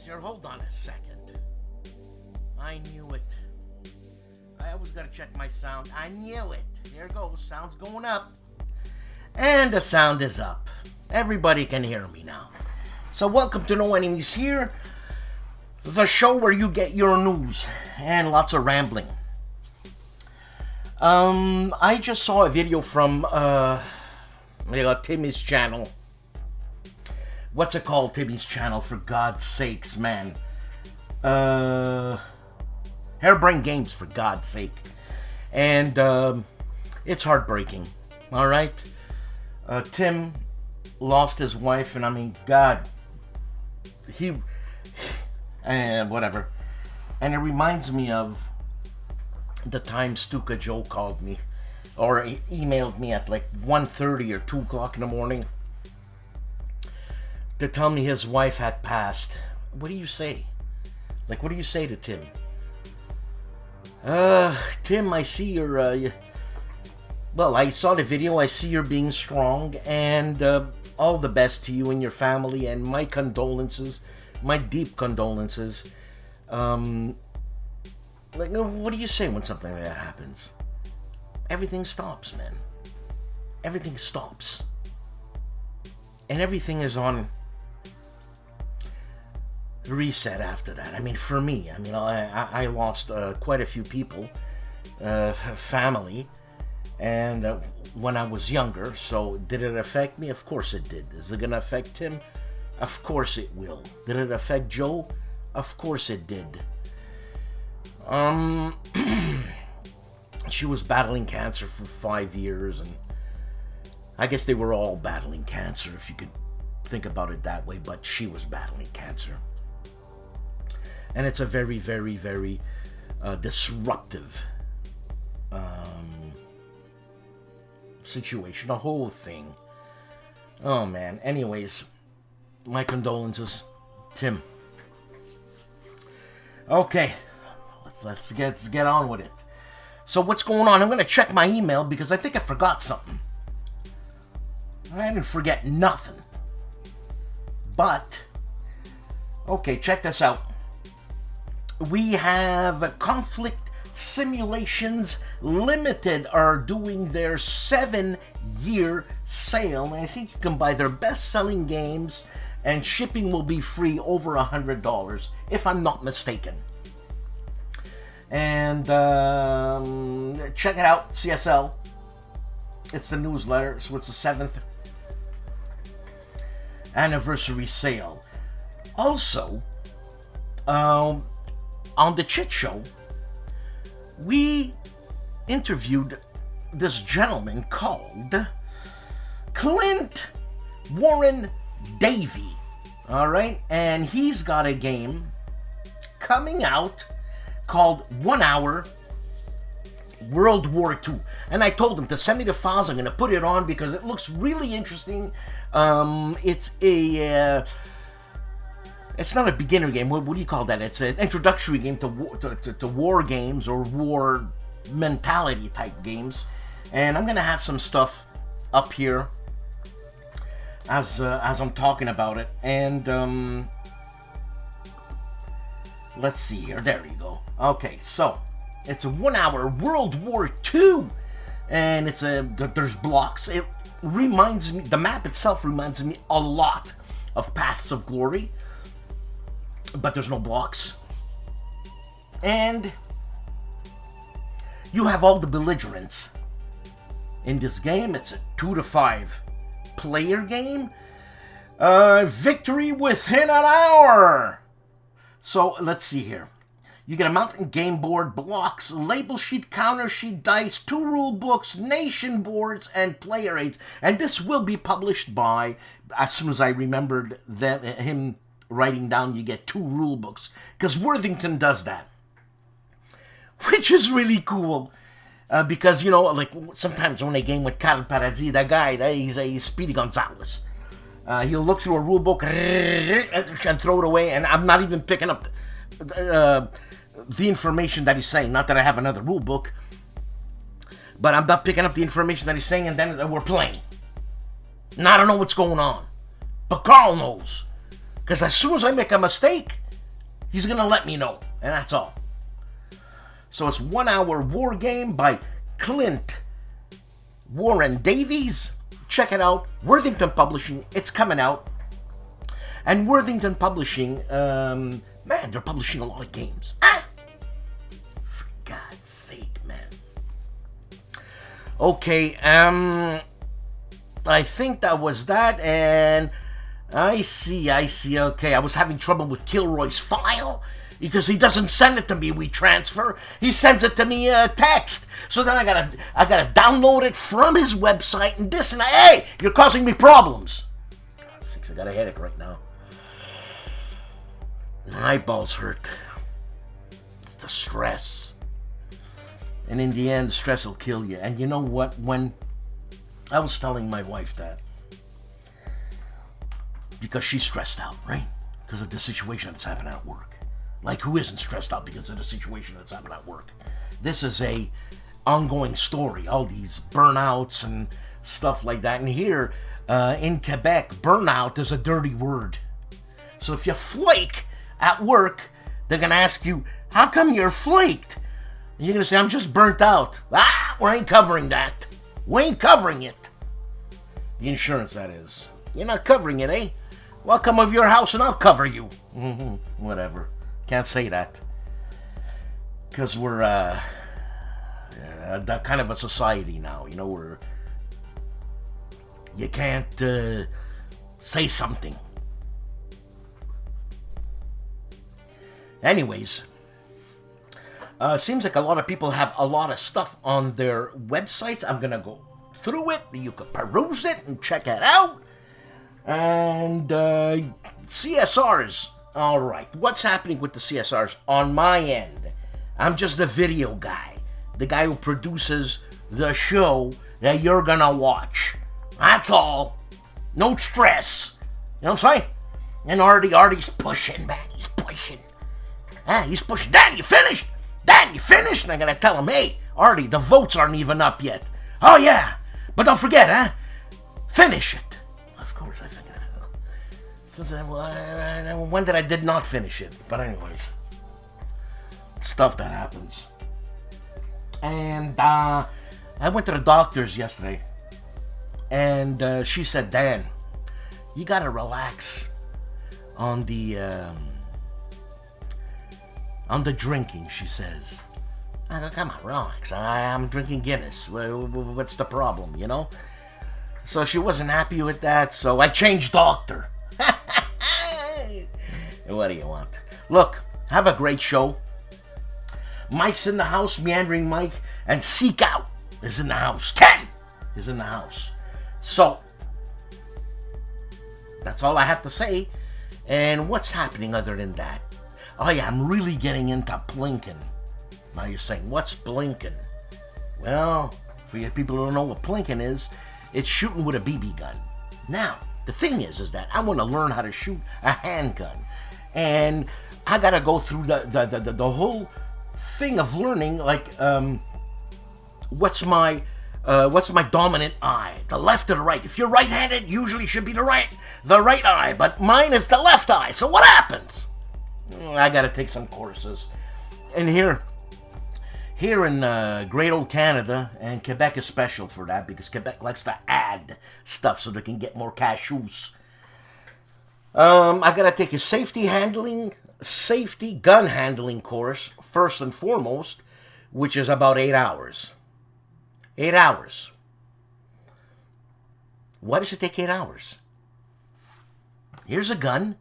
here. Hold on a second. I knew it. I always gotta check my sound. I knew it. Here it goes. Sound's going up. And the sound is up. Everybody can hear me now. So welcome to No Enemies Here, the show where you get your news and lots of rambling. I just saw a video from Timmy's channel. What's it called, Timmy's channel, for God's sakes, man? Harebrained Games, for God's sake. And it's heartbreaking, alright? Tim lost his wife, and I mean, God, whatever. And it reminds me of the time STUKAJOE called me, or emailed me at like 1:30 or 2 o'clock in the morning to tell me his wife had passed. What do you say? Like, what do you say to Tim? Tim, I see you're, well, I saw the video. I see you're being strong, and all the best to you and your family, and my condolences, my deep condolences. Like, what do you say when something like that happens? Everything stops, man. Everything stops. And everything is on reset after that. I mean, for me, I mean, I lost quite a few people, family, and when I was younger. So did it affect me? Of course it did. Is it gonna affect him? Of course it will. Did it affect Joe? Of course it did. She was battling cancer for 5 years, and I guess they were all battling cancer, if you could think about it that way, but she was battling cancer. And it's a very, very, very disruptive situation, the whole thing. Oh, man. Anyways, my condolences, Tim. Okay, let's get on with it. So what's going on? I'm going to check my email because I think I forgot something. I didn't forget nothing. But, okay, check this out. We have Conflict Simulations Limited are doing their 7-year sale. And I think you can buy their best-selling games, and shipping will be free over $100, if I'm not mistaken. And check it out, CSL. It's the newsletter, so it's the 7th anniversary sale. Also, on the Chit Show, we interviewed this gentleman called Clint Warren Davey. All right, and he's got a game coming out called 1 Hour World War II. And I told him to send me the files. I'm going to put it on because it looks really interesting. It's not a beginner game. What do you call that? It's an introductory game to war games or war mentality type games. And I'm going to have some stuff up here as I'm talking about it. And let's see here. There you go. Okay, so it's a 1 Hour World War II, and there's blocks. It reminds me, the map itself reminds me a lot of Paths of Glory, but there's no blocks. And you have all the belligerents in this game. It's a 2 to 5 player game. Victory within an hour. So let's see here. You get a mountain game board, blocks, label sheet, counter sheet, dice, 2 rule books, nation boards, and player aids. And this will be published by, as soon as I remembered him writing down, you get 2 rule books. Because Worthington does that. Which is really cool. Because, you know, like, sometimes when they game with Carl Paradis, that guy, he's a Speedy Gonzales. He'll look through a rule book and throw it away, and I'm not even picking up the information that he's saying. Not that I have another rule book, but I'm not picking up the information that he's saying, and then we're playing. And I don't know what's going on, but Carl knows, because as soon as I make a mistake, He's going to let me know, and that's all. So it's 1 Hour War Game by Clint Warren Davies. Check it out. Worthington Publishing. It's coming out. And Worthington Publishing, man, they're publishing a lot of games. For God's sake, man. Okay, I think that was that, and I see, okay. I was having trouble with Kilroy's file because he doesn't send it to me WeTransfer. He sends it to me text. So then I gotta download it from his website and this and that. Hey, you're causing me problems. God sakes, I got a headache right now. My eyeballs hurt. It's the stress. And in the end, stress will kill you. And you know what? When I was telling my wife that, because she's stressed out, right? Because of the situation that's happening at work. Like, who isn't stressed out because of the situation that's happening at work? This is a ongoing story. All these burnouts and stuff like that. And here in Quebec, burnout is a dirty word. So if you flake at work, they're going to ask you, how come you're flaked? And you're going to say, I'm just burnt out. We ain't covering that. We ain't covering it. The insurance, that is. You're not covering it, eh? Well, come over your house and I'll cover you. Whatever. Can't say that. Because we're that kind of a society now. You know, where you can't say something. Anyways, seems like a lot of people have a lot of stuff on their websites. I'm going to go through it. You can peruse it and check it out. And CSRs. All right. What's happening with the CSRs on my end? I'm just a video guy. The guy who produces the show that you're going to watch. That's all. No stress. You know what I'm saying? And Artie's pushing, man. He's pushing. He's pushing. Dan, you finished? Dan, you finished? And I gotta tell him, hey, Artie, the votes aren't even up yet. Oh, yeah. But don't forget, finish it. Of course I figured it out. Since when did I did not finish it? But anyways. Stuff that happens. And I went to the doctor's yesterday. And she said, Dan, you gotta relax on the drinking, she says. I go, come on, relax. I'm drinking Guinness. What's the problem, you know? So she wasn't happy with that, so I changed doctor. What do you want? Look, have a great show. Mike's in the house, Meandering Mike, and Seek Out is in the house. Ken is in the house. So, that's all I have to say. And what's happening other than that? Oh yeah, I'm really getting into plinking. Now you're saying, what's blinking? Well, for you people who don't know what plinking is, it's shooting with a BB gun. Now, the thing is that I want to learn how to shoot a handgun. And I gotta go through the whole thing of learning, like, what's my dominant eye? The left or the right? If you're right-handed, usually should be the right eye, but mine is the left eye, so what happens? I gotta take some courses. And here in great old Canada, and Quebec is special for that, because Quebec likes to add stuff so they can get more cashews. I gotta take a safety gun handling course, first and foremost, which is about 8 hours. 8 hours. Why does it take 8 hours? Here's a gun.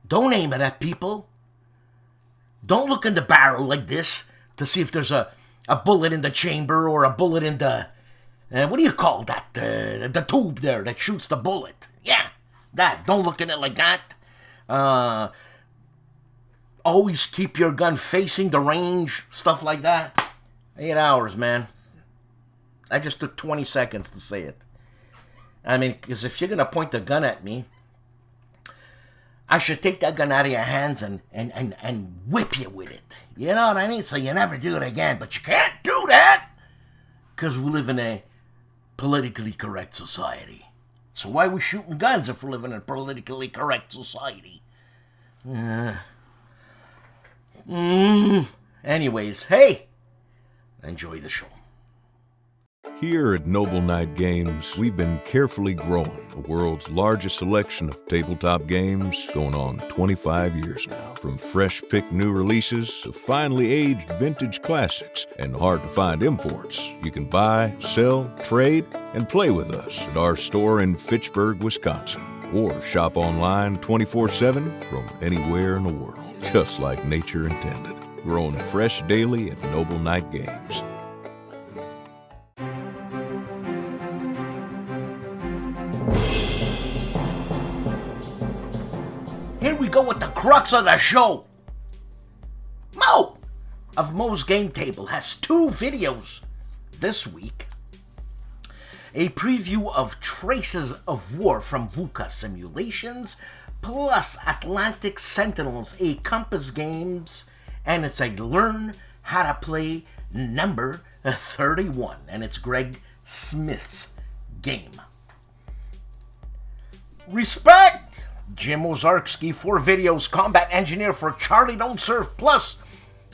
Don't aim it at people. Don't look in the barrel like this to see if there's a bullet in the chamber or a bullet in the... what do you call that? The tube there that shoots the bullet. Yeah, that. Don't look in it like that. Always keep your gun facing the range. Stuff like that. 8 hours, man. I just took 20 seconds to say it. I mean, because if you're going to point the gun at me, I should take that gun out of your hands and whip you with it. You know what I mean? So you never do it again. But you can't do that because we live in a politically correct society. So why are we shooting guns if we're living in a politically correct society? Anyways, hey, enjoy the show. Here at Noble Knight Games, we've been carefully growing the world's largest selection of tabletop games going on 25 years now. From fresh-picked new releases to finely aged vintage classics and hard-to-find imports, you can buy, sell, trade, and play with us at our store in Fitchburg, Wisconsin. Or shop online 24/7 from anywhere in the world, just like nature intended. Growing fresh daily at Noble Knight Games. Here we go with the crux of the show. Mo of Mo's Game Table has 2 videos this week. A preview of Traces of War from VUCA Simulations, plus Atlantic Sentinels, a Compass Games, and it's a Learn How to Play number 31, and it's Greg Smith's game. Respect! Jim Ozarski, 4 videos, Combat Engineer for Charlie Don't Surf, plus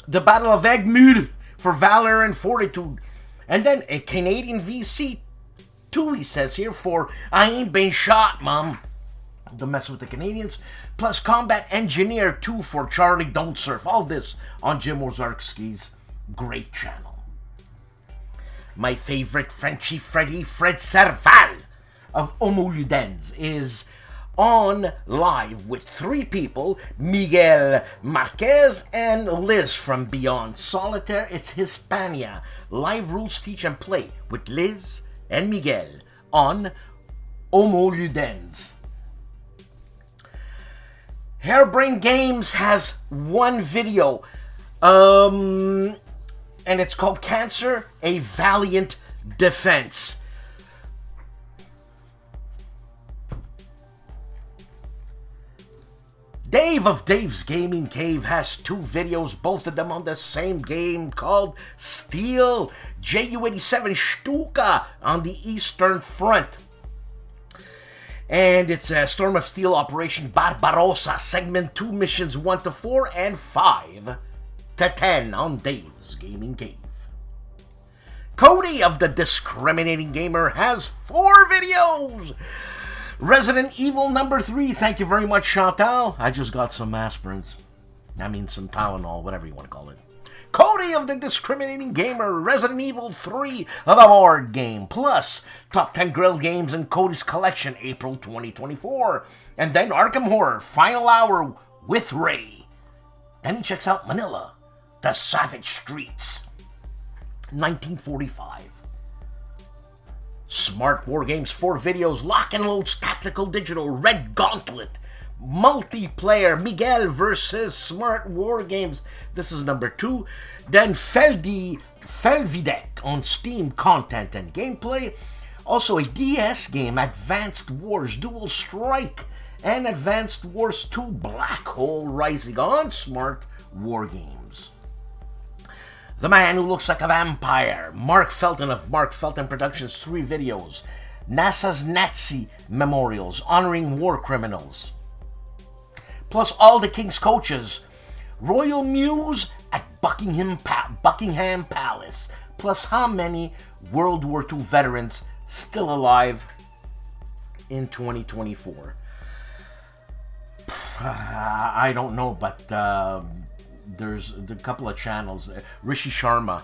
the Battle of Egmühl for Valor and Fortitude, and then a Canadian VC 2, he says here, for I Ain't Been Shot, Mom. Don't mess with the Canadians. Plus Combat Engineer 2 for Charlie Don't Surf. All this on Jim Ozarski's great channel. My favorite Frenchy Freddy, Fred Serval of Homoludens, is on live with 3 people, Miguel Marquez and Liz from Beyond Solitaire. It's Hispania. Live rules, teach and play with Liz and Miguel on Homoludens. Hairbrain Games has 1 video, and it's called Cancer, A Valiant Defense. Dave of Dave's Gaming Cave has 2 videos, both of them on the same game, called Steel, Ju-87 Stuka on the Eastern Front. And it's a Storm of Steel Operation Barbarossa, Segment 2, Missions 1 to 4 and 5 to 10 on Dave's Gaming Cave. Cody of the Discriminating Gamer has 4 videos. Resident Evil number 3, thank you very much, Chantal. I just got some aspirins. I mean, some Tylenol, whatever you want to call it. Cody of the Discriminating Gamer, Resident Evil 3, the board game, plus Top 10 Grill Games in Cody's Collection, April 2024. And then Arkham Horror, Final Hour with Ray. Then he checks out Manila, The Savage Streets, 1945. Smart War Games, 4 videos, Lock and Load's Tactical Digital, Red Gauntlet, multiplayer, Miguel versus Smart War Games, this is number 2. Then Felvidek on Steam, content and gameplay. Also a DS game, Advanced Wars Dual Strike, and Advanced Wars 2 Black Hole Rising on Smart War Games. The Man Who Looks Like a Vampire, Mark Felton of Mark Felton Productions, 3 videos. NASA's Nazi Memorials, honoring war criminals. Plus all the King's Coaches, Royal Muse at Buckingham Palace. Plus how many World War II veterans still alive in 2024? I don't know, but there's a couple of channels. Rishi Sharma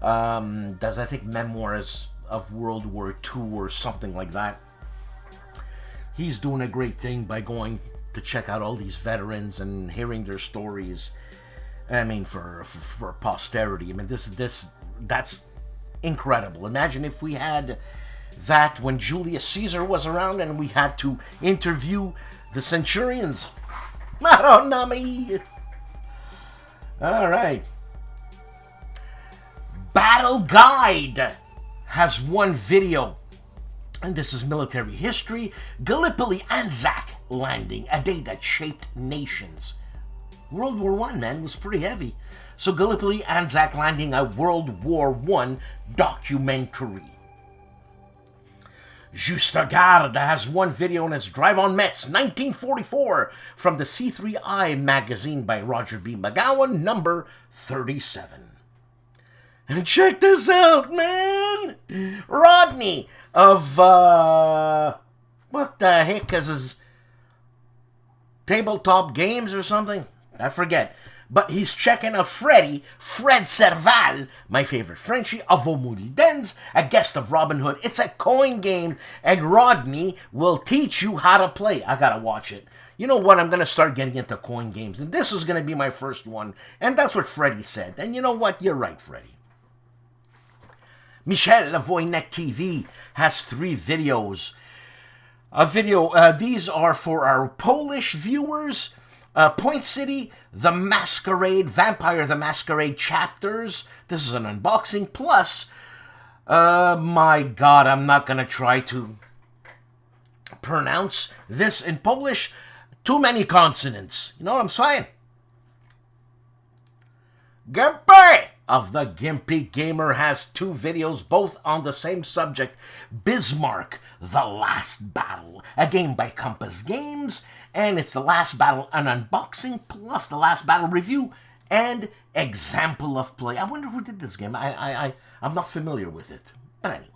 does, I think, memoirs of World War II or something like that. He's doing a great thing by going to check out all these veterans and hearing their stories. I mean, for posterity. I mean, that's incredible. Imagine if we had that when Julius Caesar was around and we had to interview the centurions. Madonna me. All right. Battle Guide has 1 video, and this is military history. Gallipoli Anzac landing, a day that shaped nations. World War I, man, was pretty heavy. So Gallipoli Anzac landing, a World War I documentary. Juste Garde has one video on its Drive on Metz 1944 from the C3I magazine by Roger B. McGowan, number 37. And check this out, man! Rodney of, what the heck is his Tabletop Games or something? I forget. But he's checking out Fred Serval, my favorite Frenchie, of Holllandspieles, a guest of Robin Hood. It's a coin game, and Rodney will teach you how to play. I gotta watch it. You know what? I'm gonna start getting into coin games, and this is gonna be my first one. And that's what Freddie said. And you know what? You're right, Freddie. Michel of Wojennik TV has 3 videos. These are for our Polish viewers. Point City, The Masquerade, Vampire the Masquerade chapters. This is an unboxing. Plus, my God, I'm not going to try to pronounce this in Polish. Too many consonants. You know what I'm saying? GIMPY of the GIMPY Gamer has 2 videos, both on the same subject. Bismarck, The Last Battle, a game by Compass Games, and it's The Last Battle, an unboxing, plus The Last Battle review, and example of play. I wonder who did this game. I'm not familiar with it. But anyways.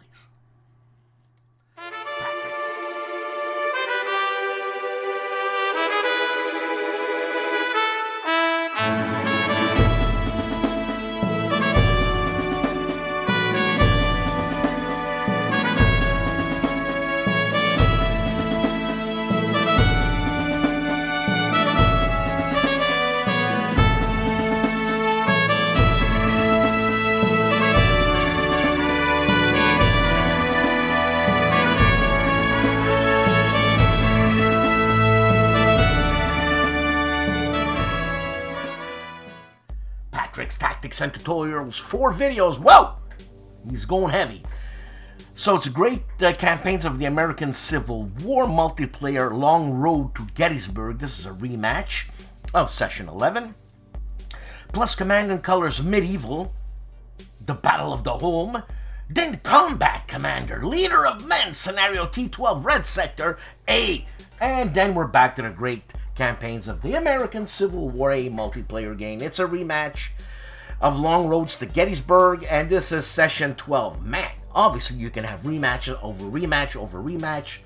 Tactics and Tutorials, 4 videos. Whoa! He's going heavy. So it's great campaigns of the American Civil War multiplayer Long Road to Gettysburg. This is a rematch of Session 11. Plus Command & Colors Medieval, The Battle of the Home. Then Combat Commander, Leader of Men, Scenario T12, Red Sector A. And then we're back to the great campaigns of the American Civil War A multiplayer game. It's a rematch of Long Roads to Gettysburg, and this is Session 12. Man, obviously you can have rematch over rematch over rematch,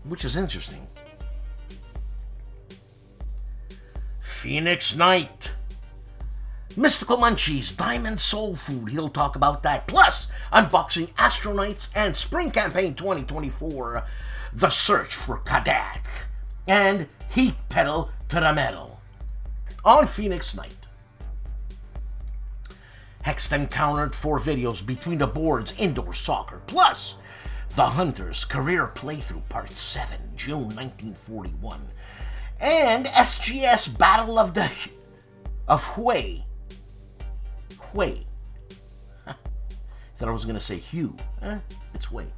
which is interesting. Phoenix Night. Mystical Munchies, Diamond Soul Food, he'll talk about that. Plus, unboxing Astronauts and Spring Campaign 2024, The Search for Kadak, and Heat Pedal to the Metal on Phoenix Night. Hexed Encountered 4 videos between the boards, indoor soccer, plus The Hunter's Career Playthrough Part 7, June 1941, and SGS Battle of Hue. Thought I was going to say Hue. It's Hue.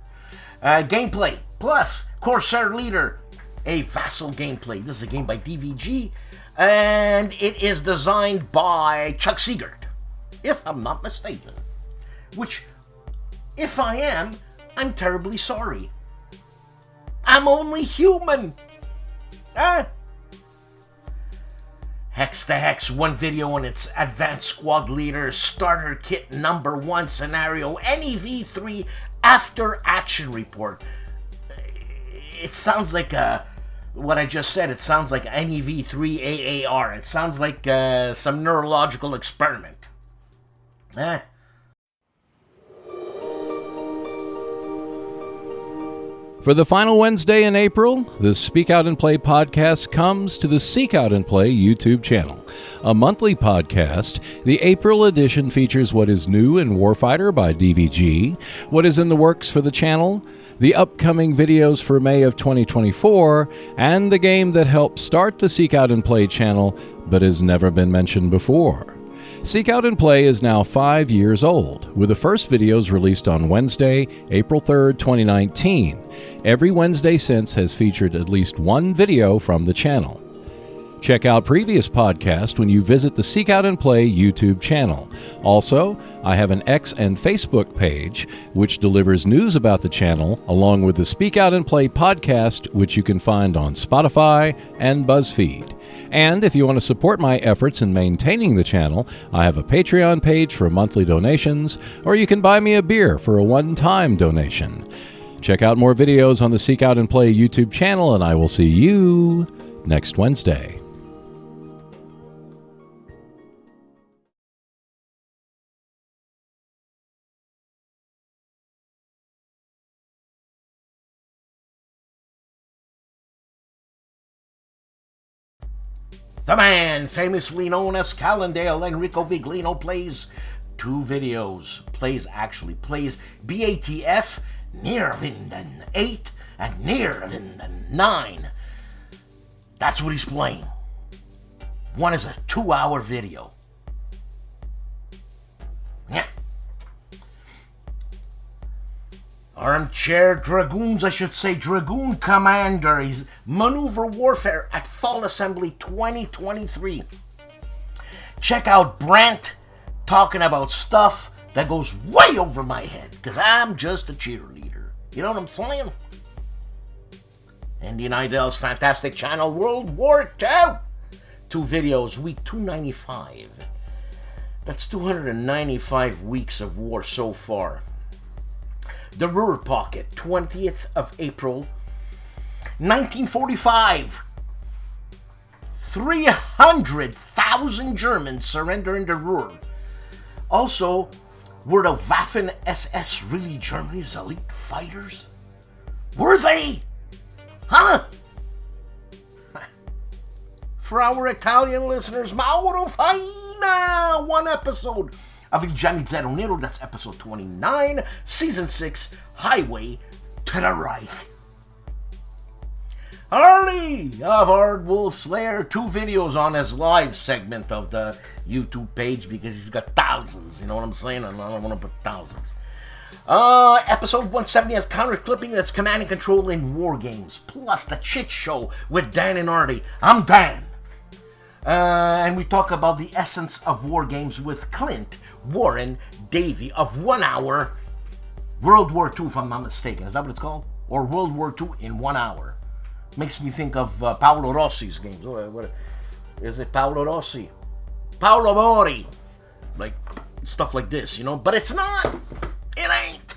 Gameplay, plus Corsair Leader, a Vassal gameplay. This is a game by DVG, and it is designed by Chuck Siegert, if I'm not mistaken. Which, if I am, I'm terribly sorry. I'm only human. Hex to Hex, 1 video on its Advanced Squad Leader Starter Kit number 1 scenario, NEV3 After Action Report. It sounds like what I just said. It sounds like NEV3 AAR. It sounds like some neurological experiment. For the final Wednesday in April, the Speak Out and Play podcast comes to the Seek Out and Play YouTube channel. A monthly podcast, the April edition features what is new in Warfighter by DVG, what is in the works for the channel, the upcoming videos for May of 2024, and the game that helped start the Seek Out and Play channel but has never been mentioned before. Seek Out and Play is now 5 years old, with the first videos released on Wednesday, April 3rd, 2019. Every Wednesday since has featured at least 1 video from the channel. Check out previous podcasts when you visit the Seek Out and Play YouTube channel. Also, I have an X and Facebook page which delivers news about the channel, along with the Speak Out and Play podcast, which you can find on Spotify and BuzzFeed. And if you want to support my efforts in maintaining the channel, I have a Patreon page for monthly donations, or you can buy me a beer for a one-time donation. Check out more videos on the Seek Out and Play YouTube channel, and I will see you next Wednesday. The man famously known as Calandale, Enrico Viglino, plays two videos. Plays BATF, Neervinden 8 and Neervinden 9. That's what he's playing. One is a 2-hour video. Yeah. Armchair Dragoons, I should say, Dragoon Commander. He's Maneuver Warfare at Fall Assembly 2023. Check out Brant talking about stuff that goes way over my head, because I'm just a cheerleader. You know what I'm saying? Andy Nidell's fantastic channel, World War II. 2 videos, week 295. That's 295 weeks of war so far. The Ruhr Pocket, 20th of April, 1945. 300,000 Germans surrender in the Ruhr. Also, were the Waffen SS really Germany's elite fighters? Were they? Huh? For our Italian listeners, Mauro Faina, 1 episode of Il Gianni Zero Nero, that's episode 29, season 6, Highway to the Reich. Harley of ARDWULF'S Lair, 2 videos on his live segment of the YouTube page, because he's got thousands, you know what I'm saying? I don't want to put thousands. Episode 170 has counter clipping that's command and control in war games, plus the Chit Show with Dan and Artie. I'm Dan. And we talk about the essence of war games with Clint, Warren, Davey of 1 hour. World War II, if I'm not mistaken. Is that what it's called? Or World War II in 1 hour. Makes me think of Paolo Rossi's games. What is it? Paolo Rossi? Paolo Mori. Like, stuff like this, you know? But it's not. It ain't.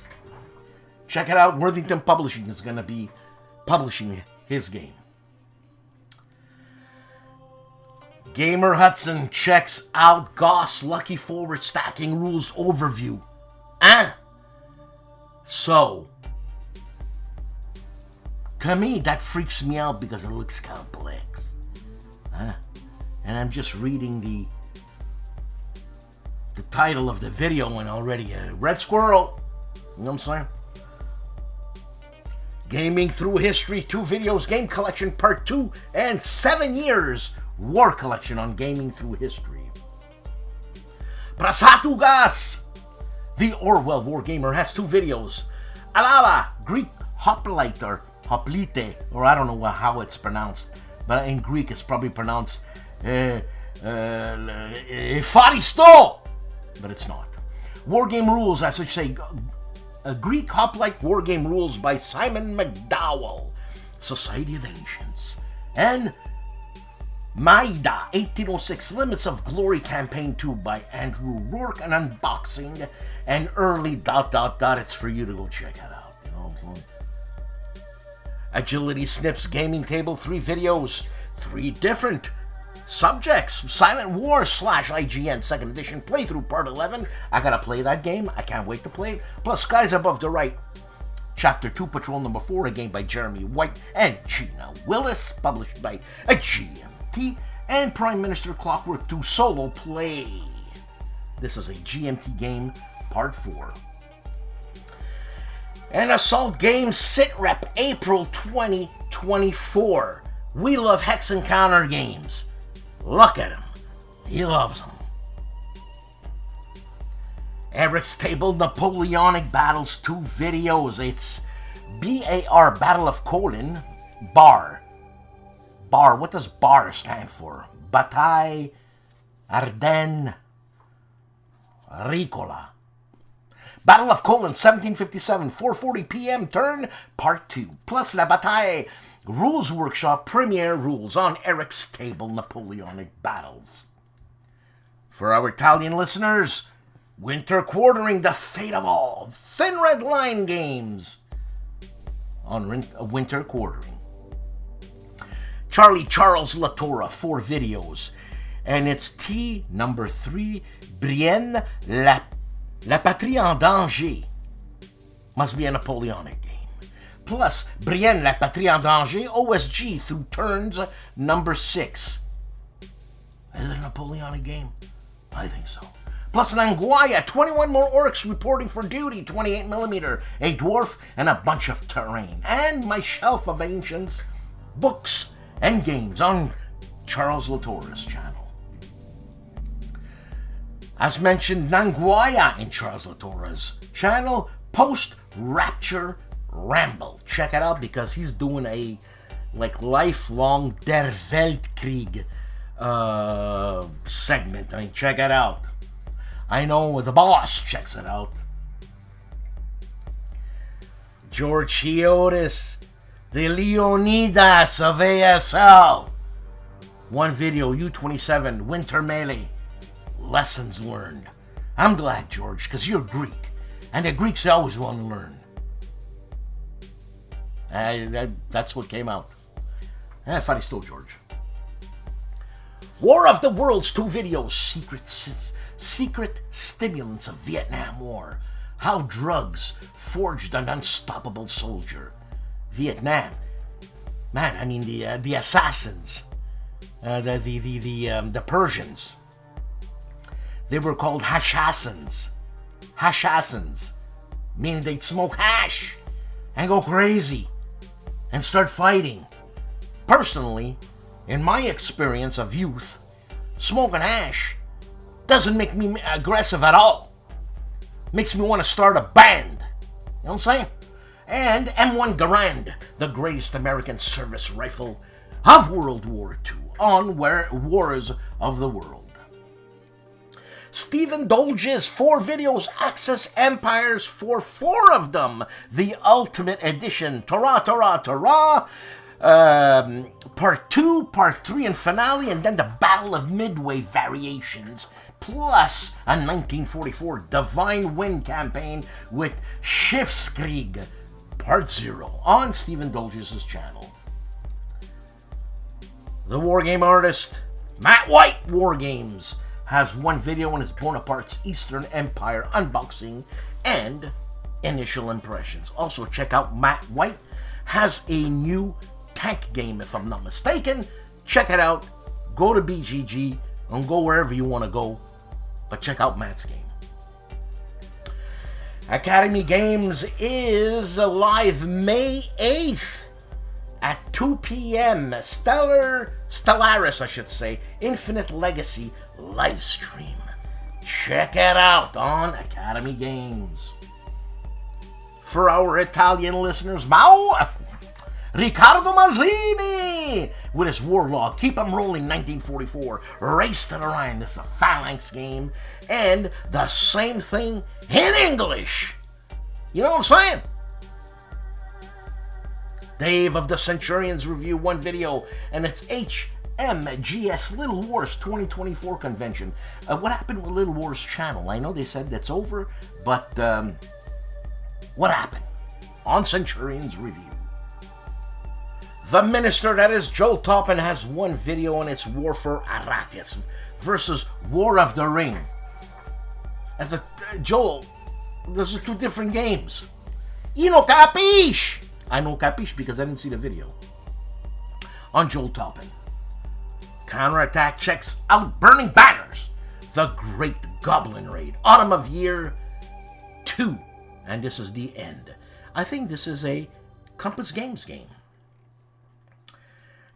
Check it out. Worthington Publishing is going to be publishing his game. Gamer Hudson checks out Goss Lucky Forward Stacking Rules Overview. So, to me, that freaks me out because it looks complex. And I'm just reading the title of the video and already red squirrel. You know what I'm saying? Gaming Through History, 2 videos, Game Collection Part 2, and 7 years War Collection on Gaming Through History. Prasatugas! The Orwell Wargamer has 2 videos. Alala, Greek hoplite, or I don't know how it's pronounced, but in Greek it's probably pronounced Faristo, but it's not. Wargame Rules, as I say, Greek Hoplite Wargame Rules by Simon McDowell, Society of Ancients, and Maida 1806 Limits of Glory Campaign 2 by Andrew Rourke, an unboxing and early ... It's for you to go check it out. You know what I'm saying? Agility Snips Gaming Table, 3 videos, 3 different subjects. Silent War / IGN 2nd Edition Playthrough Part 11. I gotta play that game. I can't wait to play it. Plus Skies Above the Right, Chapter 2, Patrol Number 4, a game by Jeremy White and Gina Willis, published by GMT, and Prime Minister Clockwork 2 Solo Play. This is a GMT game, Part 4. And Assault Games SITREP April 2024. We love Hex Encounter games. Look at him. He loves them. Eric's Table Napoleonic Battles 2 videos. It's BAR Battle of Colon, Bar BAR. What does BAR stand for? Bataille Ardennes Ricola. Battle of Colon, 1757, 4:40 p.m. turn, part 2. Plus La Bataille Rules Workshop Premiere Rules on Eric's Table Napoleonic Battles. For our Italian listeners, Winter Quartering, the fate of all. Thin Red Line games on Winter Quartering. Charlie Charles Latour, 4 videos. And it's T number 3, Brienne La Patrie en Danger. Must be a Napoleonic game. Plus, Brienne La Patrie en Danger, OSG through turns number 6. Is it a Napoleonic game? I think so. Plus an Anguilla, 21 more orcs reporting for duty, 28mm, a dwarf, and a bunch of terrain. And my shelf of ancients, books, and games on Charles Latour's channel. As mentioned, Nanguaya in Charles Latour's channel, post-Rapture Ramble. Check it out because he's doing a lifelong Der Weltkrieg segment. I mean, check it out. I know the boss checks it out. George Chiotis, the Leonidas of ASL. 1 video, U27, Winter Melee. Lessons learned. I'm glad, George, because you're Greek, and the Greeks always want to learn. That's what came out. I thought he stole George. War of the Worlds, 2 videos. Secret stimulants of Vietnam War. How drugs forged an unstoppable soldier. Vietnam. Man, I mean the assassins. The Persians. They were called hashassins. Hashassins. Meaning they'd smoke hash and go crazy and start fighting. Personally, in my experience of youth, smoking hash doesn't make me aggressive at all. Makes me want to start a band. You know what I'm saying? And M1 Garand, the greatest American service rifle of World War II on Wars of the World. Stephen Dolge's 4 videos, Axis Empires for 4 of them. The Ultimate Edition, Torah, Part 2, Part 3, and Finale, and then the Battle of Midway variations, plus a 1944 Divine Wind campaign with Schiffskrieg, Part 0, on Stephen Dolge's channel. The Wargame artist, Matt White Wargames, has 1 video on his Bonaparte's Eastern Empire unboxing and initial impressions. Also, check out Matt White has a new tank game, if I'm not mistaken. Check it out. Go to BGG and go wherever you want to go, but check out Matt's game. Academy Games is live May 8th at 2 p.m. Stellaris, I should say, Infinite Legacy live stream. Check it out on Academy Games. For our Italian listeners, Riccardo Mazzini with his Warlord, Keep 'em Rolling 1944, Race to the Rhine, this is a Phalanx game, and the same thing in English. You know what I'm saying? Dave of the Centurions review 1 video, and it's HMGS Little Wars 2024 convention. What happened with Little Wars channel? I know they said that's over, but what happened? On Centurions review. The Minister, that is Joel Toppin, has 1 video on its War for Arrakis versus War of the Ring. As Joel, those are 2 different games. You know capiche? I know capiche because I didn't see the video. On Joel Toppin. Counterattack checks out Burning Banners, The Great Goblin Raid, Autumn of Year 2. And this is the end. I think this is a Compass Games game.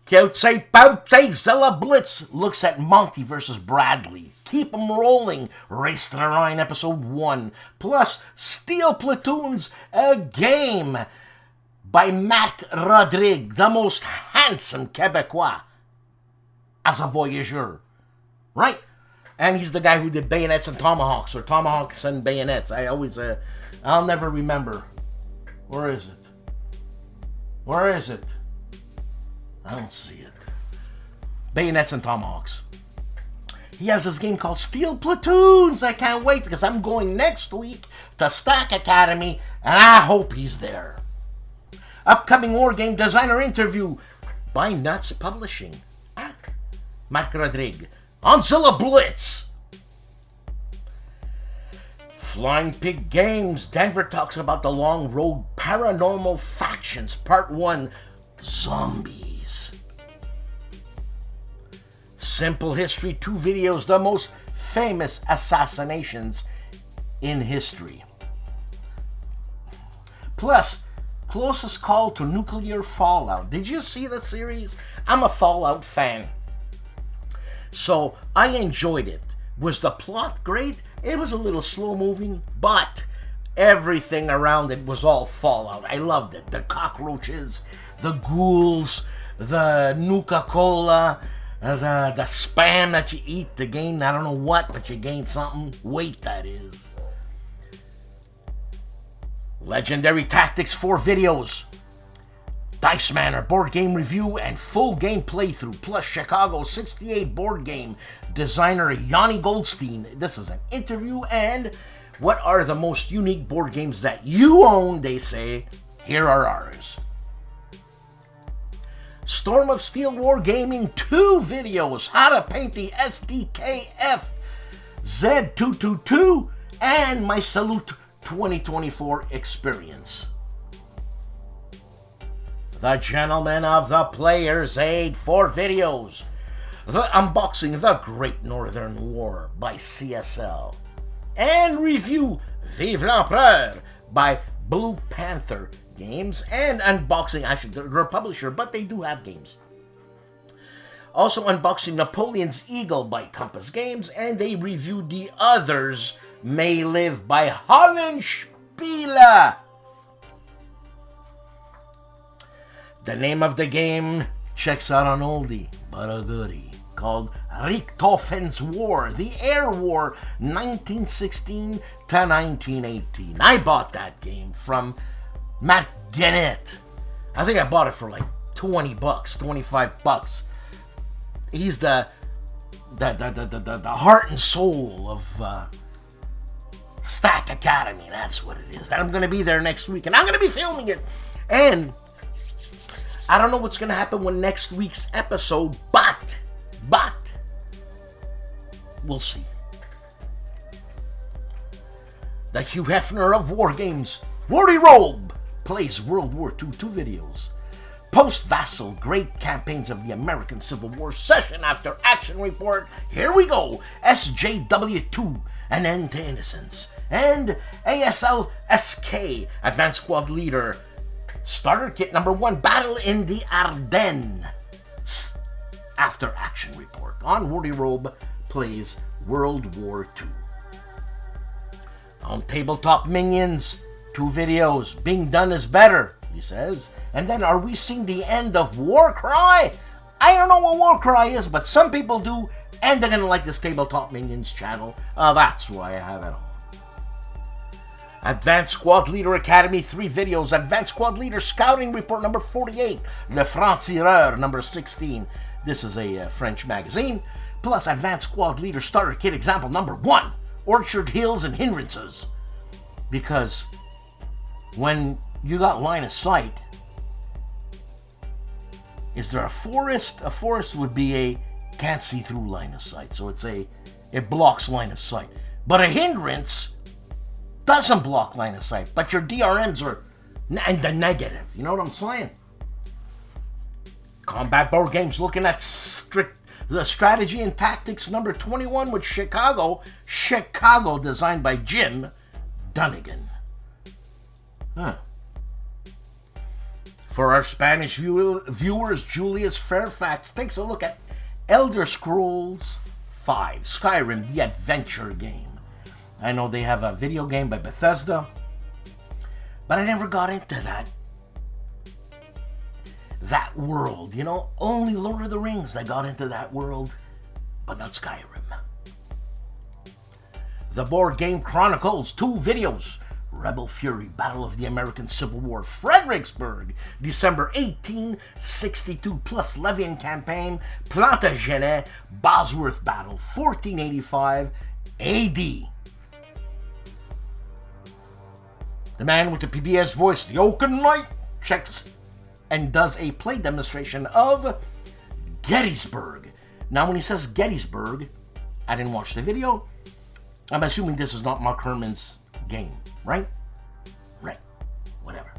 Kyotsei Poutsei Zilla Blitz looks at Monty versus Bradley. Keep 'em Rolling, Race to the Rhine Episode 1, plus Steel Platoons, a game by Matt Rodrigue, the most handsome Quebecois as a voyageur. Right? And he's the guy who did Bayonets and Tomahawks, or Tomahawks and Bayonets. I'll never remember. Where is it? Where is it? I don't see it. Bayonets and Tomahawks. He has this game called Steel Platoons. I can't wait because I'm going next week to Stack Academy, and I hope he's there. Upcoming war game designer interview by Nuts Publishing. Mark Rodrigue. Onzilla Blitz. Flying Pig Games. Denver talks about the Long Road Paranormal Factions Part 1. Zombies. Simple History 2 videos. The most famous assassinations in history. Plus, Closest Call to Nuclear Fallout. Did you see the series? I'm a Fallout fan, so I enjoyed it. Was the plot great? It was a little slow moving, but everything around it was all Fallout. I loved it. The cockroaches, the ghouls, the Nuka-Cola, the spam that you eat to gain, I don't know what, but you gain something. Weight, that is. Legendary Tactics 4 videos. Dice Manor board game review and full game playthrough, plus Chicago 68 board game designer Yanni Goldstein. This is an interview, and what are the most unique board games that you own, they say. Here are ours. Storm of Steel Wargaming 2 videos, how to paint the SDKF Z222, and my Salute 2024 experience. The Gentlemen of the Player's Aid 4 videos. The unboxing The Great Northern War by CSL. And review Vive l'Empereur by Blue Panther Games. And unboxing, actually, they're a publisher, but they do have games. Also unboxing Napoleon's Eagle by Compass Games. And they reviewed The Others May Live by HOLLANDSPIELE. The name of the game checks out an oldie but a goodie called Richthofen's War, the Air War, 1916 to 1918. I bought that game from Matt Gannett. I think I bought it for like $20, $25. He's the heart and soul of Stack Academy. That's what it is. That I'm going to be there next week, and I'm going to be filming it. And I don't know what's going to happen with next week's episode, but we'll see. The Hugh Hefner of War Games, Wordy Robe, plays World War II 2 videos. Post-Vassal, Great Campaigns of the American Civil War, Session After Action Report, here we go, SJW2, An End to Innocence, and ASL-SK, Advanced Squad Leader, Starter Kit number 1, Battle in the Ardennes, After Action Report. On Wordy Robe plays World War II. On Tabletop Minions, 2 videos. Being done is better, he says. And then, are we seeing the end of Warcry? I don't know what Warcry is, but some people do, and they're going to like this Tabletop Minions channel. That's why I have it on. Advanced Squad Leader Academy 3 videos. Advanced Squad Leader Scouting Report number 48. Le Franc-Tireur number 16. This is a French magazine. Plus Advanced Squad Leader Starter Kit example number 1. Orchard Hills and Hindrances. Because when you got line of sight, is there a forest? A forest would be a can't see through line of sight. So it blocks line of sight. But a hindrance doesn't block line of sight, but your DRMs are in the negative. You know what I'm saying? Combat board games looking at the strategy and tactics number 21 with Chicago designed by Jim Dunnigan. For our Spanish viewers, Julius Fairfax takes a look at Elder Scrolls V, Skyrim, the adventure game. I know they have a video game by Bethesda, but I never got into that. that world. You know, only Lord of the Rings I got into that world, but not Skyrim. The Board Game Chronicles, 2 videos. Rebel Fury, Battle of the American Civil War, Fredericksburg, December 1862, plus Levian Campaign, Plantagenet, Bosworth Battle, 1485 AD. The man with the PBS voice, the Oaken Night, checks and does a play demonstration of Gettysburg. Now, when he says Gettysburg, I didn't watch the video. I'm assuming this is not Mark Herman's game, right? Right. Whatever.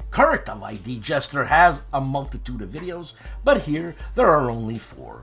Kurt of ID Jester has a multitude of videos, but here there are only 4.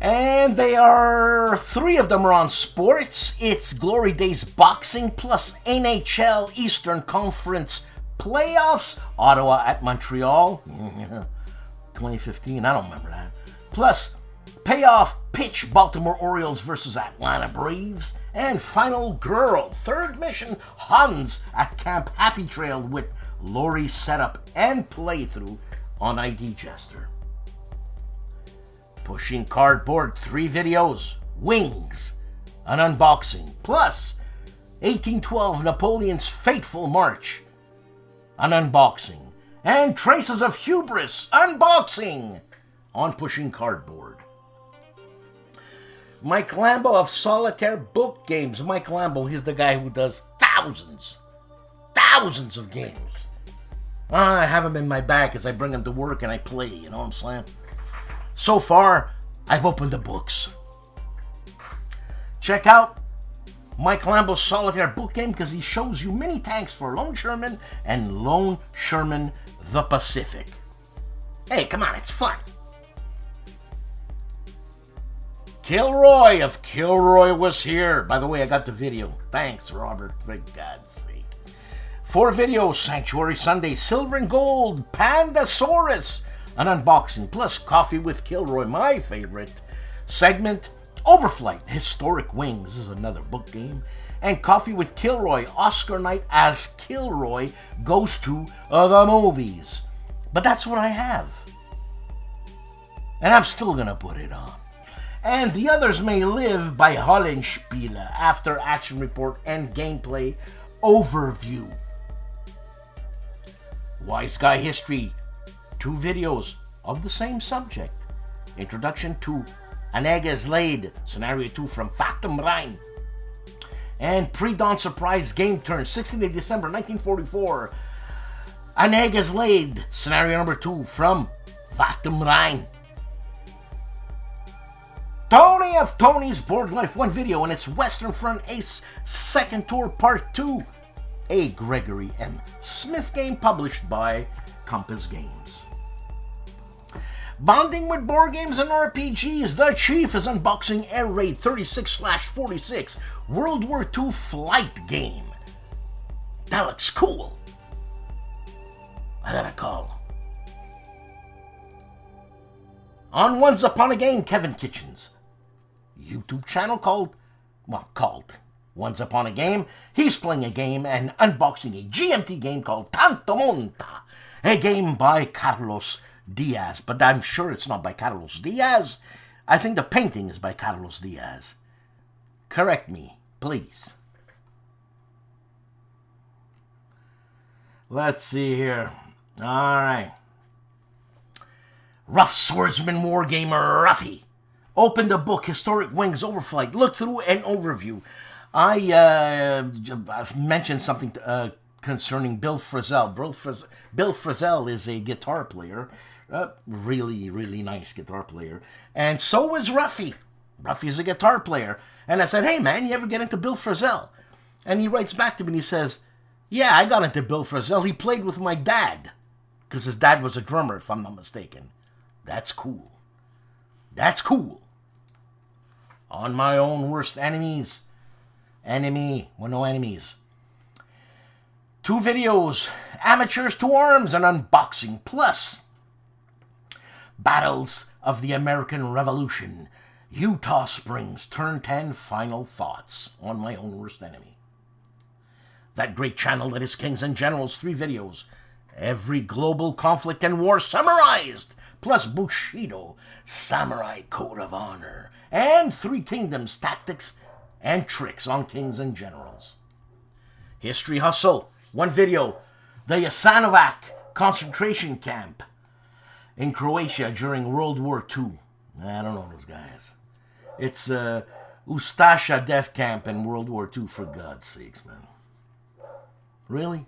And they are, 3 of them are on sports. It's Glory Days Boxing plus NHL Eastern Conference Playoffs, Ottawa at Montreal, 2015, I don't remember that. Plus, Payoff Pitch, Baltimore Orioles versus Atlanta Braves, and Final Girl, 3rd mission, Huns at Camp Happy Trail with Lori setup and playthrough on ID Jester. Pushing Cardboard, 3 videos, Wings, an unboxing, plus 1812 Napoleon's Fateful March, an unboxing, and Traces of Hubris, unboxing, on Pushing Cardboard. Mike Lambo of Solitaire Book Games. Mike Lambo, he's the guy who does thousands of games. I have him in my bag as I bring him to work and I play, you know what I'm saying? So far, I've opened the books. Check out Mike Lambo's Solitaire Book Game because he shows you mini tanks for Longshoreman and Longshoreman the Pacific. Hey, come on, it's fun. Kilroy of KilRoyWasHere. By the way, I got the video. Thanks, Robert. For God's sake. 4 videos. Sanctuary Sunday. Silver and Gold. Pandasaurus. An unboxing. Plus Coffee with Kilroy. My favorite segment. Overflight. Historic Wings. This is another book game. And Coffee with Kilroy. Oscar night as Kilroy goes to the movies. But that's what I have. And I'm still going to put it on. And The Others May Live by HOLLANDSPIELE, After Action Report and Gameplay Overview. Wise Guy History, 2 videos of the same subject. Introduction to An Egg is Laid, Scenario 2 from Factum Rein. And Pre-Dawn Surprise Game Turn, 16th of December 1944. An Egg is Laid, Scenario number 2 from Factum Rein. Tony of Tony's Board Life, 1 video, and it's Western Front Ace Second Tour Part 2. A Gregory M. Smith game published by Compass Games. Bonding with board games and RPGs, The Chief is unboxing Air Raid 36/46 World War II flight game. That looks cool. I got a call. On Once Upon a Game, Kevin Kitchens' YouTube channel called Once Upon a Game. He's playing a game and unboxing a GMT game called Tanto Monta, a game by Carlos Diaz. But I'm sure it's not by Carlos Diaz. I think the painting is by Carlos Diaz. Correct me, please. Let's see here. All right. Rough Swordsman Wargamer Ruffy. Open the book, Historic Wings Overflight. Look through an overview. I mentioned something concerning Bill Frisell. Bill Frisell is a guitar player. Really, really nice guitar player. And so is Ruffy. Ruffy is a guitar player. And I said, hey man, you ever get into Bill Frisell? And he writes back to me and he says, yeah, I got into Bill Frisell. He played with my dad. Because his dad was a drummer, if I'm not mistaken. That's cool. That's cool. On My Own Worst Enemies. Enemy. Well, no enemies. 2 videos. Amateurs to Arms and unboxing. Plus, Battles of the American Revolution. Utah Springs. Turn 10 Final Thoughts. On My Own Worst Enemy. That great channel that is Kings and Generals. 3 videos. every global conflict and war summarized, plus Bushido, Samurai Code of Honor, and Three Kingdoms tactics and tricks on kings and generals. History Hustle, one video, the Jasenovac concentration camp in Croatia during World War II. I don't know those guys. It's Ustasha death camp in World War II, for God's sakes, man. Really?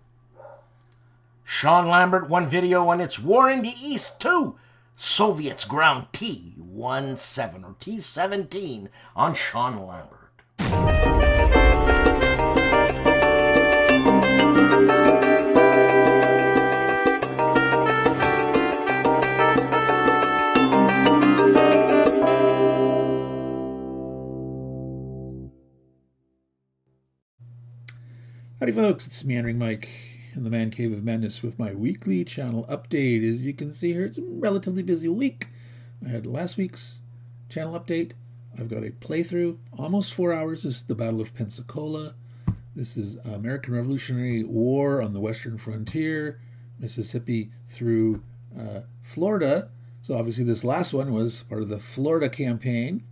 Sean Lambert, one video on its War in the East 2. Soviets ground T-17 or T-17 on Sean Lambert. Howdy folks, it's Meandering Mike in the Man Cave of Madness with my weekly channel update. As you can see here, it's a relatively busy week. I had last week's channel update. I've got a playthrough, almost 4 hours. This is the Battle of Pensacola. This is American Revolutionary War on the Western frontier, Mississippi through Florida. So obviously this last one was part of the Florida campaign.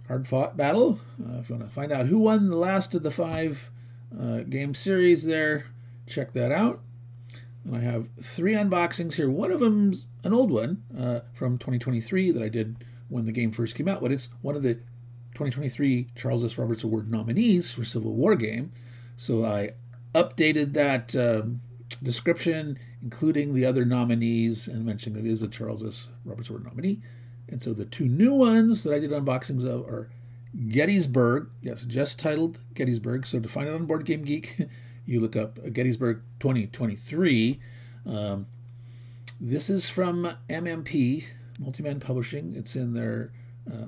Hard-fought battle. If you want to find out who won the last of the 5 game series there, check that out. And I have 3 unboxings here. One of them's an old one from 2023 that I did when the game first came out, but it's one of the 2023 Charles S. Roberts Award nominees for Civil War game. So I updated that description, including the other nominees, and mentioning that it is a Charles S. Roberts Award nominee. And so the 2 new ones that I did unboxings of are Gettysburg, yes, just titled Gettysburg. So to find it on Board Game Geek, you look up Gettysburg 2023. This is from MMP, Multiman Publishing. It's in their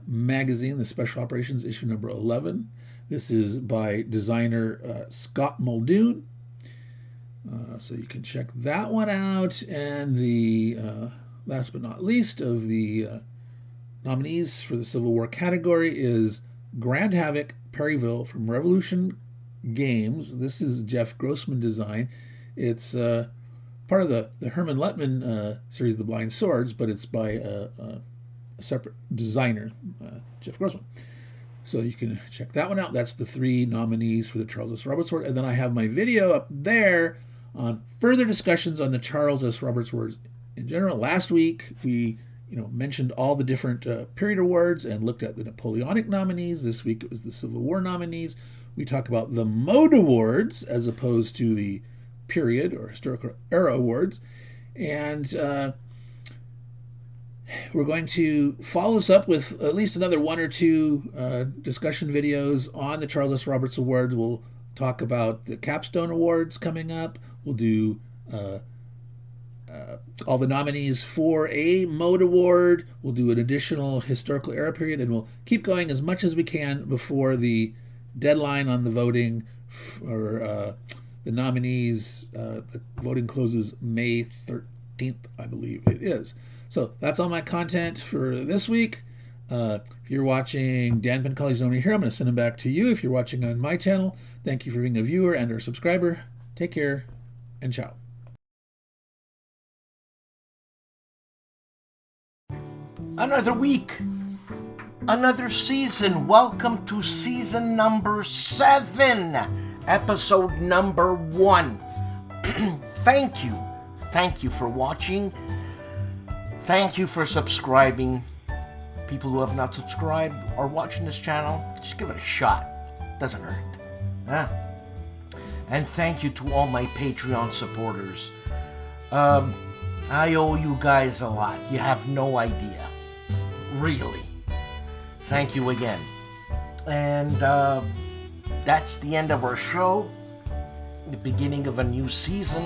magazine, the Special Operations issue number 11. This is by designer Scott Muldoon. So you can check that one out. And the last but not least of the nominees for the Civil War category is Grand Havoc Perryville from Revolution Games. This is Jeff Grossman design. It's part of the Herman Lettman series, The Blind Swords, but it's by a separate designer, Jeff Grossman. So you can check that one out. That's the 3 nominees for the Charles S. Roberts Award. And then I have my video up there on further discussions on the Charles S. Roberts Awards in general. Last week we mentioned all the different period awards and looked at the Napoleonic nominees. This week it was the Civil War nominees. We talk about the mode awards as opposed to the period or historical era awards. And we're going to follow this up with at least another 1 or 2 discussion videos on the Charles S. Roberts Awards. We'll talk about the Capstone Awards coming up. We'll do all the nominees for a mode award. We'll do an additional historical era period, and we'll keep going as much as we can before the deadline on the voting for the nominees. The voting closes May 13th, I believe it is. So that's all my content for this week. If you're watching Dan Pencalli's Only Here, I'm going to send them back to you. If you're watching on my channel, thank you for being a viewer and or subscriber. Take care and ciao. Another week, another season. Welcome to season number 7, episode number 1. Thank you for watching. Thank you for subscribing. People who have not subscribed or watching this channel, just give it a shot. Doesn't hurt, huh? And thank you to all my Patreon supporters. I owe you guys a lot. You have no idea. Really. Thank you again. And that's the end of our show. The beginning of a new season.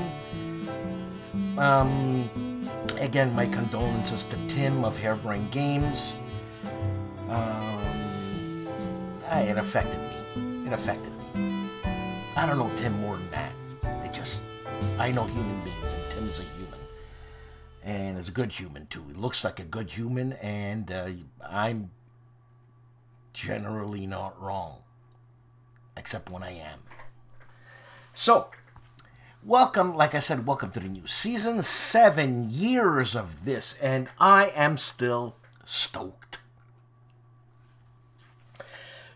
Again, my condolences to Tim of Harebrained Games. It affected me. I don't know Tim more than that. I know human beings, and Tim's a human. And is a good human too. He looks like a good human, and I'm generally not wrong, except when I am. So welcome, like I said, welcome to the new season. 7 years of this, and I am still stoked.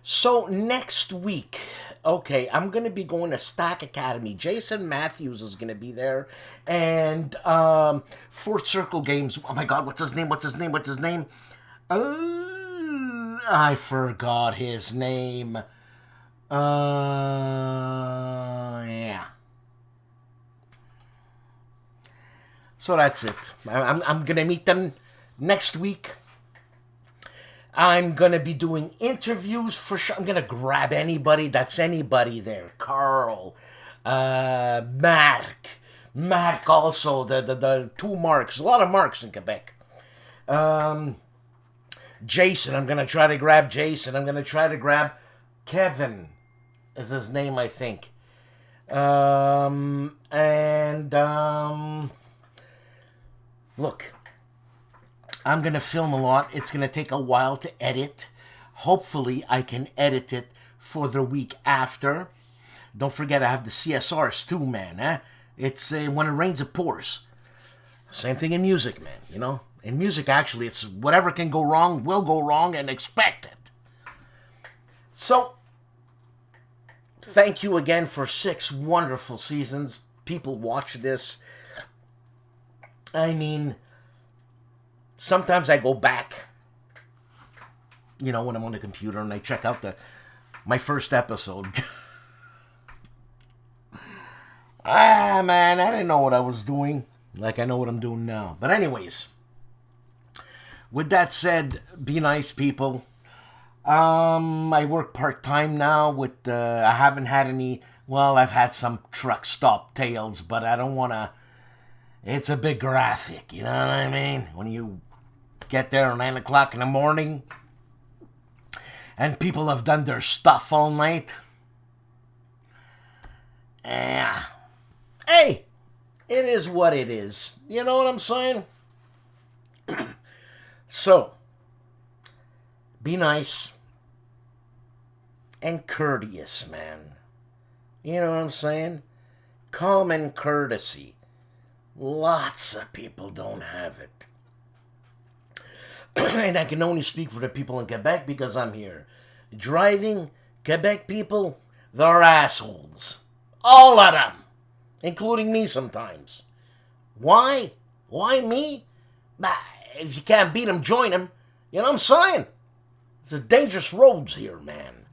So next week, okay, I'm going to be going to Stack Academy. Jason Matthews is going to be there. And Fourth Circle Games. Oh my God, what's his name? I forgot his name. Yeah. So that's it. I'm going to meet them next week. I'm going to be doing interviews for sure. I'm going to grab anybody that's anybody there. Carl, Mark also, the two Marks. A lot of Marks in Quebec. Jason, I'm going to try to grab Jason. I'm going to try to grab Kevin, is his name, I think. Look. I'm going to film a lot. It's going to take a while to edit. Hopefully, I can edit it for the week after. Don't forget, I have the CSRs too, man. Eh? It's when it rains, it pours. Same thing in music, man. You know? In music, actually, it's whatever can go wrong will go wrong, and expect it. So, thank you again for 6 wonderful seasons. People watch this. I mean, sometimes I go back, you know, when I'm on the computer and I check out my first episode. Man, I didn't know what I was doing. Like I know what I'm doing now. But anyways, with that said, be nice, people. I work part-time now with, I haven't had any, well, I've had some truck stop tales, but I don't want to, it's a bit graphic, you know what I mean? When you get there at 9 o'clock in the morning and people have done their stuff all night. Yeah. Hey, it is what it is. You know what I'm saying? So, be nice and courteous, man. You know what I'm saying? Common courtesy. Lots of people don't have it. And I can only speak for the people in Quebec because I'm here. Driving Quebec people, they're assholes. All of them. Including me sometimes. Why? Why me? If you can't beat them, join them. You know what I'm saying? It's a dangerous roads here, man.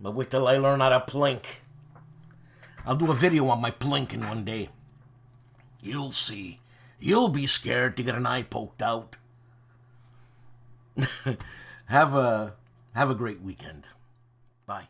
But wait till I learn how to plink. I'll do a video on my plinking one day. You'll see. You'll be scared to get an eye poked out. Have a great weekend. Bye.